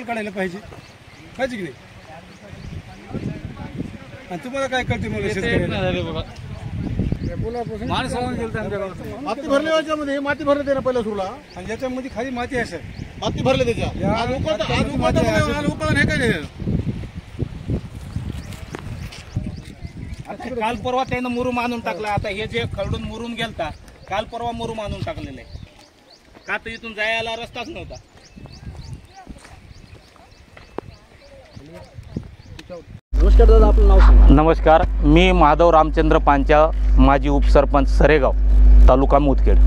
Level काढायला पाहिजे की नाही? आणि तुम्हाला काय कळते मला माती भरले याच्यामध्ये माती भरले ते ना पहिला सुरूला आणि याच्यामध्ये खाली माती आहे सर माती भरले त्याच्या काल परवा त्यानं मुरुम आणून टाकला. आता हे जे खरडून मुरून गेलता काल परवा मुरुम आणून टाकलेलं आहे का तर इथून जायला रस्ताच नव्हता. नमस्कार दादा, आपलं नाव सांगा. नमस्कार, मी माधव रामचंद्र पांचा, माजी उपसरपंच सरेगाव, तालुका मुदखेड.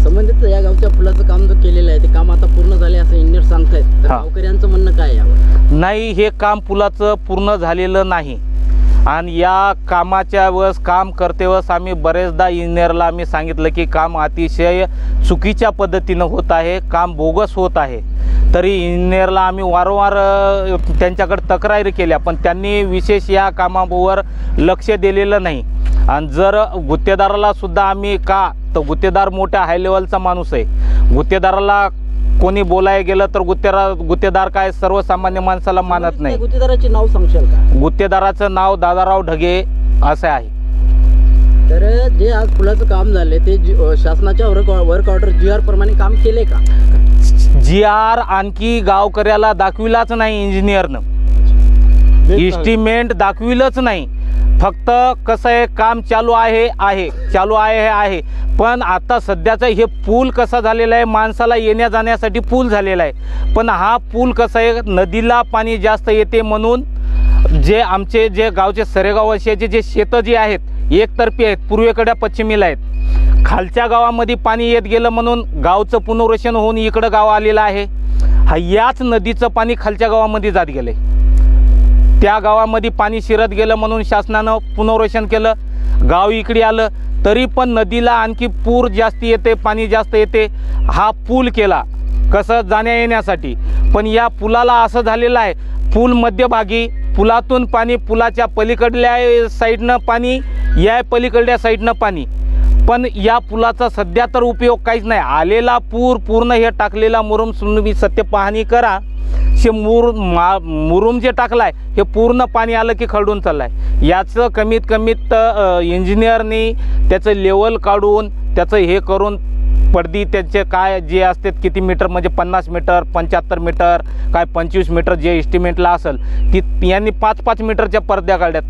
संबंधित या गावच्या पुलाचं काम जो केलेलं आहे ते काम आता पूर्ण झाले असं इंजिनियर सांगतायत. तर गावकऱ्यांचं म्हणणं काय यावर? नाही, हे काम पुलाचं पूर्ण झालेलं नाही आणि या कामाच्या वेळेस काम करते वेळेस आम्ही बरेचदा इंजिनियरला आम्ही सांगितलं की काम अतिशय चुकीच्या पद्धतीनं होत आहे, काम बोगस होत आहे. तरी इंजिनियरला आम्ही वारंवार त्यांच्याकडे तक्रारी केल्या पण त्यांनी विशेष या कामावर लक्ष दिलेलं नाही. आणि जर गुत्तेदाराला सुद्धा आम्ही का तर गुत्तेदार मोठ्या हाय लेवलचा माणूस आहे, गुत्तेदाराला कोणी बोलायला गेलं तर गुत्तेदार काय सर्वसामान्य माणसाला मानत नाही. गुत्तेदाराचे नाव सांगशाल का? गुत्तेदाराचं नाव दादाराव ढगे असं आहे. तर जे आज पुलाचं काम झाले ते शासनाच्या वर्क ऑर्डर GR प्रमाणे काम केले का? GR आणखी गावकऱ्याला दाखविलाच नाही इंजिनियरनं, एस्टिमेट दाखविलंच नाही. फक्त कसं आहे काम चालू आहे. पण आता सध्याचं हे पूल कसा झालेला आहे, माणसाला येण्या जाण्यासाठी पूल झालेला आहे. पण हा पूल कसा आहे, नदीला पाणी जास्त येते म्हणून जे आमचे जे गावचे सरेगाववासियाचे जे शेतं जे आहेत एकतर्फी आहेत, पूर्वेकडे पश्चिमेला आहेत. खालच्या गावामध्ये पाणी येत गेलं म्हणून गावचं पुनर्वसन होऊन इकडं गाव आलेलं आहे. याच नदीचं पाणी खालच्या गावामध्ये जात गेले, त्या गावामध्ये पाणी शिरत गेलं म्हणून शासनानं पुनर्वसन केलं, गाव इकडे आलं. तरी पण नदीला आणखी पूर जास्त येते, पाणी जास्त येते. हा पूल केला कसं जाण्या येण्यासाठी, पण या पुलाला असं झालेलं आहे पूल मध्यभागी, पुलातून पाणी, पुलाच्या पलीकडल्या साईडनं पाणी, या पलीकडल्या साईडनं पाणी. पण या पुलाचा सध्या तर उपयोग काहीच नाही. आलेला पूर पूर्ण हे टाकलेला मुरुम तुम्ही सत्य पाहणी करा, हे मुरुम जे टाकलाय हे पूर्ण पाणी आलं की खरडून चाललाय. याचं कमीत कमीत इंजिनियरनी त्याचं लेवल काढून त्याचं हे करून पडदी त्याचे काय जे असतात किती मीटर म्हणजे 50 मीटर 75 मीटर काय 25 मीटर जे एस्टिमेटला असेल ती यांनी 5-5 मीटरच्या पडद्या काढल्यात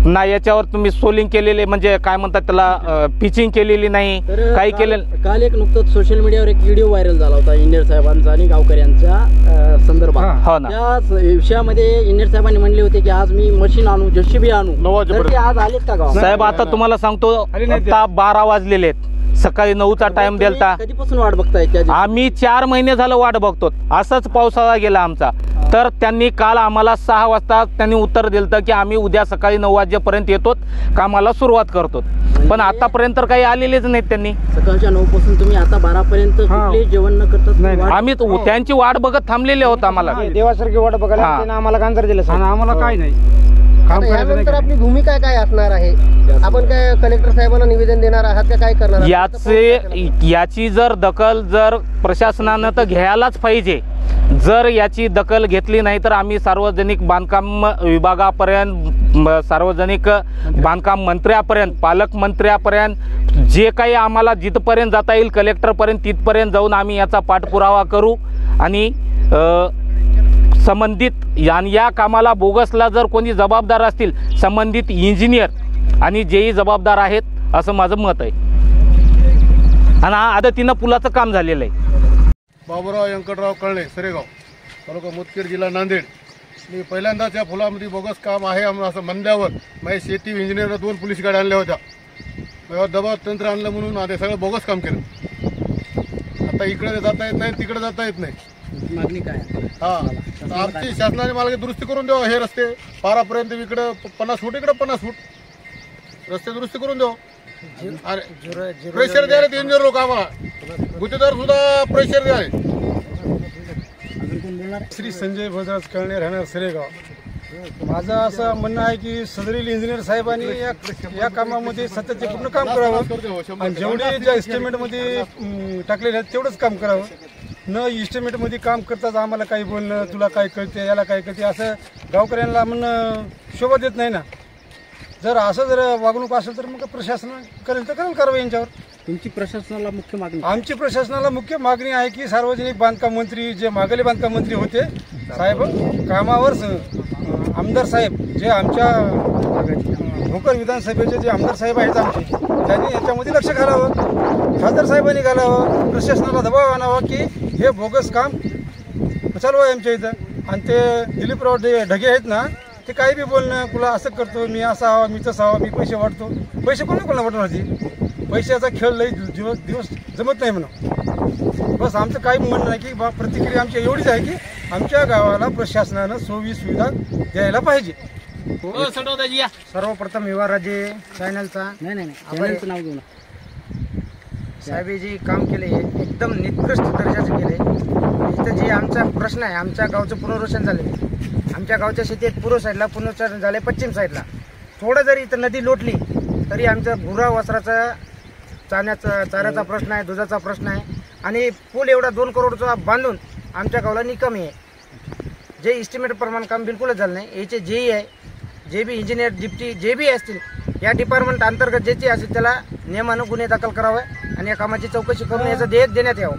ना. याच्यावर तुम्ही सोलिंग केलेले म्हणजे काय म्हणतात त्याला पिचिंग केलेली नाही, काही केलेलं. काल एक नुकतंच सोशल मीडियावर एक व्हिडिओ व्हायरल झाला होता इंजिनियर साहेबांचा आणि गावकऱ्यांच्या संदर्भात. हो ना, त्या विषयामध्ये इंजिनियर साहेबांनी म्हणले होते की आज मी मशीन आणू, JCB आणू, तर ते आज आलेत का गाव? साहेब आता तुम्हाला सांगतो आता 12 वाजलेले आहेत, सकाळी 9चा टाइम दिलता. कधीपासून वाट बघताय? आम्ही 4 महिने झालं वाट बघतो. असंच पावसाळा गेला आमचा. तर त्यांनी काल आम्हाला 6 वाजता त्यांनी उत्तर दिलं की आम्ही उद्या सकाळी 9 वाजेपर्यंत येतो, कामाला सुरुवात करतो. पण आतापर्यंत काही आलेलेच नाहीत. त्यांनी सकाळच्या 9 पासून तुम्ही आता 12 पर्यंत जेवण न करतात? आम्ही त्यांची वाट बघत थांबलेले होत. आम्हाला देवासारखी वाट बघायला आम्हाला गांजर दिलं आणि आम्हाला काय नाही. यानंतर आपली भूमिका काय असणार आहे? आपण काय कलेक्टर साहेबांना निवेदन देणार आहात का, काय करणार? याची जर दखल जर प्रशासनानं तर घ्यायलाच पाहिजे. जर याची दखल घेतली नाही तर आम्ही सार्वजनिक बांधकाम विभागापर्यंत, सार्वजनिक बांधकाम मंत्र्यापर्यंत, पालकमंत्र्यापर्यंत जे काही आम्हाला जिथपर्यंत जाता येईल कलेक्टरपर्यंत तिथपर्यंत जाऊन आम्ही याचा पाठपुरावा करू. आणि संबंधित आणि या कामाला बोगसला जर कोणी जबाबदार असतील संबंधित इंजिनियर आणि जेही जबाबदार आहेत असं माझं मत आहे. आणि आदतीनं पुलाचं काम झालेलं आहे. बाबूराव व्यंकटराव कळणे, सरेगाव, तालुका मुदखेड, जिल्हा नांदेड. मी पहिल्यांदाच या फुलामध्ये बोगस काम आहे असं म्हणल्यावर माझ्या शेती इंजिनियरला 2 पोलीस गाड्या आणल्या होत्या. तेव्हा दबाव तंत्र आणलं म्हणून आता सगळं बोगस काम केलं. आता इकडे जाता येत नाही, तिकडे जाता येत नाही. मागणी काय? आमची शासनाने मला दुरुस्ती करून द्यावं. हे रस्ते पारापर्यंत इकडं 50 फूट, इकडं 50 फूट रस्ते दुरुस्ती करून द्यावं. प्रेशर द्यायला इंजिनियर लोक आम्हाला, गुत्तेदार सुद्धा प्रेशर द्यायला. श्री संजय भोजराज कळणे, राहणार सरेगाव. माझं असं म्हणणं आहे की सदरील इंजिनियर साहेबांनी या कामामध्ये सततचे पूर्ण काम करावं आणि जेवढे ज्या एस्टिमेटमध्ये टाकलेले आहेत तेवढंच काम करावं. न इस्टिमेटमध्ये काम करताच आम्हाला काही बोलणं, तुला काय कळते, याला काय कळते, असं गावकऱ्यांना म्हणणं शोभा देत नाही ना. जर असं जर वागणूक असेल तर मग प्रशासन करेल तर करेल कारवाई यांच्यावर. तुमची प्रशासनाला मुख्य मागणी? आमची प्रशासनाला मुख्य मागणी आहे की सार्वजनिक बांधकाम मंत्री जे मागले बांधकाम मंत्री होते साहेब कामावर आमदार साहेब जे आमच्या भोकर विधानसभेचे जे आमदार साहेब आहेत आमचे, त्यांनी याच्यामध्ये लक्ष घालावं, खासदार साहेबांनी घालावं, प्रशासनाला दबाव आणावा की हे बोगस काम चालू आहे आमच्या इथं. आणि ते दिलीपराव ढगे आहेत ना, ते काही बी बोलणं, तुला असं करतो, मी असं हवा, मी तसं हवा, मी पैसे वाटतो. पैसे कोणाला वाटणार होती? पैशाचा खेळ लई दिवस जमत नाही म्हणून. बस आमचं काही म्हणणं नाही की प्रतिक्रिया आमची एवढीच आहे की आमच्या गावाला प्रशासनानं सोयी सुविधा द्यायला पाहिजे. सर्वप्रथम युवा राज्य चॅनलचा नाही चॅनलचं नाव घेऊ ना. साहेब जे काम केले एकदम निकृष्ट दर्जाचे केले. इथं जे आमचा प्रश्न आहे, आमच्या गावचं पुनर्वसन झाले, आमच्या गावच्या शेतीत पूर्व साईडला पुनर्वसन झाले, पश्चिम साईडला थोडं जरी इथं नदी लोटली तरी आमचा गुरा वस्त्राचा चाऱ्याचा प्रश्न आहे, दुधाचा प्रश्न आहे. आणि पूल एवढा 2 करोडचा बांधून आमच्या गावाला निकमी आहे. जे इस्टिमेट प्रमाणे काम बिलकुलच झालं नाही. याचे जेई आहे, जे बी इंजिनियर डिप्टी जे बी असतील या डिपार्टमेंट अंतर्गत जे असतील त्याला नियमानं गुन्हे दाखल करावे आणि या कामाची चौकशी करून याचं देयक देण्यात यावं.